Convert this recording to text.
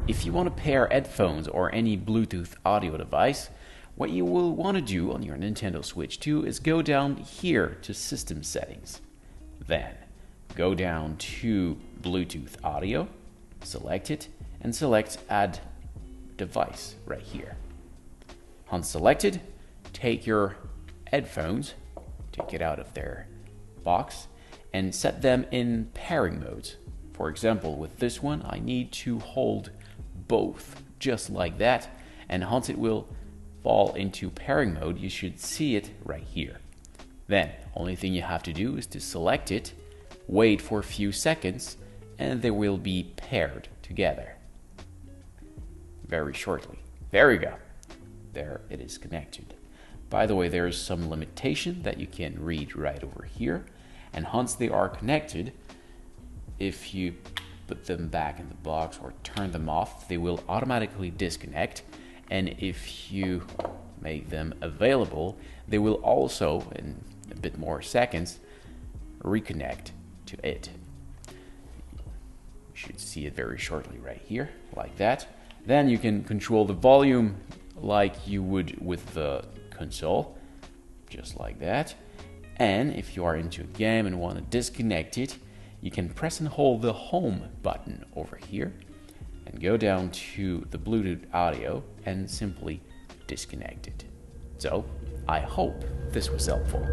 If you want to pair headphones or any Bluetooth audio device, what you will want to do on your Nintendo Switch 2 is go down here to System Settings. Then, go down to Bluetooth Audio, select it, and select Add Device right here. Once selected, take your headphones, take it out of their box, and set them in pairing modes. For example, with this one, I need to hold both, just like that, and once it will fall into pairing mode, you should see it right here. Then, only thing you have to do is to select it, wait for a few seconds, and they will be paired together. Very shortly. There we go. There it is connected. By the way, there is some limitation that you can read right over here. And once they are connected, if you put them back in the box or turn them off, they will automatically disconnect. And if you make them available, they will also, in a bit more seconds, reconnect to it. You should see it very shortly right here, like that. Then you can control the volume like you would with the console, just like that. And if you are into a game and want to disconnect it, you can press and hold the home button over here and go down to the Bluetooth audio and simply disconnect it. So, I hope this was helpful.